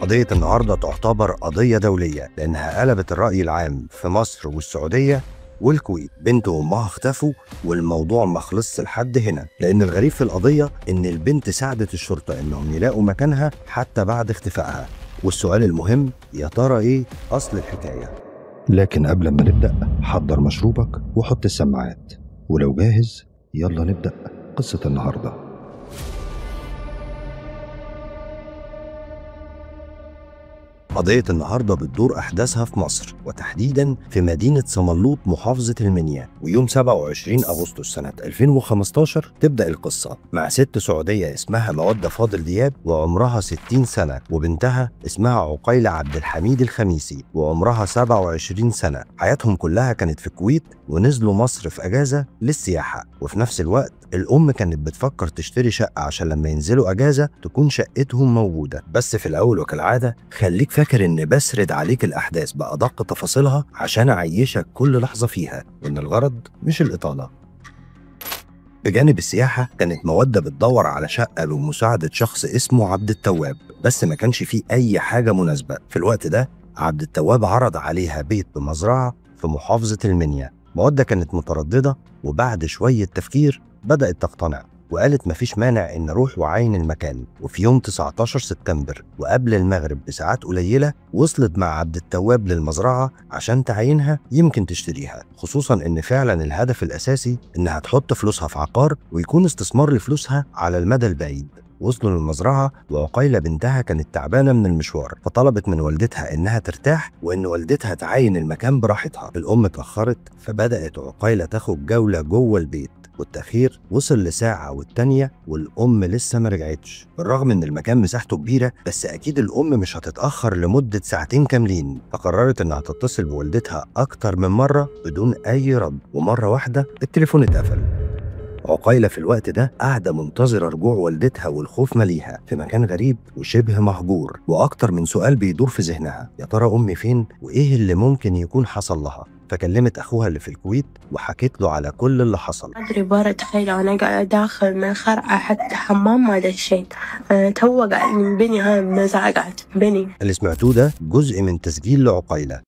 قضية النهاردة تعتبر قضية دولية لأنها قلبت الرأي العام في مصر والسعودية والكويت. بنت وأمها اختفوا والموضوع ما خلصش لحد هنا، لأن الغريب في القضية إن البنت ساعدت الشرطة إنهم يلاقوا مكانها حتى بعد اختفائها. والسؤال المهم، يا ترى إيه أصل الحكاية؟ لكن قبل ما نبدأ حضر مشروبك وحط السماعات، ولو جاهز يلا نبدأ قصة النهارده. قضية النهاردة بتدور أحداثها في مصر، وتحديداً في مدينة صمنلوط محافظة المنيا. ويوم 27 أغسطس سنة 2015 تبدأ القصة مع ست سعودية اسمها مودة فاضل دياب وعمرها 60 سنة، وبنتها اسمها عقيلة عبد الحميد الخميسي وعمرها 27 سنة. حياتهم كلها كانت في الكويت، ونزلوا مصر في أجازة للسياحة. وفي نفس الوقت الأم كانت بتفكر تشتري شقة عشان لما ينزلوا أجازة تكون شقتهم موجودة. بس في الأول وكالعادة خليك فاكر إن بسرد عليك الأحداث بأدق تفاصيلها عشان أعيشك كل لحظة فيها، وإن الغرض مش الإطالة. بجانب السياحة كانت مودة بتدور على شقة بمساعدة شخص اسمه عبد التواب، بس ما كانش فيه أي حاجة مناسبة. في الوقت ده عبد التواب عرض عليها بيت بمزرعة في محافظة المنيا. مودة كانت مترددة، وبعد شوية تفكير بدأت تقتنع وقالت مفيش مانع إن أروح وعاين المكان. وفي يوم 19 سبتمبر وقبل المغرب بساعات قليلة وصلت مع عبد التواب للمزرعة عشان تعاينها يمكن تشتريها، خصوصا إن فعلا الهدف الأساسي إنها تحط فلوسها في عقار ويكون استثمار لفلوسها على المدى البعيد. وصلوا للمزرعة وعقيلة بنتها كانت تعبانة من المشوار، فطلبت من والدتها إنها ترتاح وإن والدتها تعاين المكان براحتها. الأم اتأخرت، فبدأت عقيلة تاخد جولة جوه البيت، والتأخير وصل لساعة والتانية والأم لسه ما رجعتش. بالرغم إن المكان مساحته كبيرة، بس أكيد الأم مش هتتأخر لمدة ساعتين كاملين، فقررت إنها تتصل بوالدتها أكتر من مرة بدون أي رد. ومرة واحدة التليفون اتقفل. عقيلة في الوقت ده قاعدة منتظرة رجوع والدتها، والخوف مليها في مكان غريب وشبه مهجور، وأكتر من سؤال بيدور في ذهنها، يا ترى أمي فين وإيه اللي ممكن يكون حصل لها؟ فكلمت أخوها اللي في الكويت وحكيت له على كل اللي حصل. أدري بارد خيل، أنا قاعدة داخل من خرعة حتى حمام ما دشيت. تو قاعد من بني، هاي مزعقعت بني. اللي سمعتوه ده جزء من تسجيل لعقيلة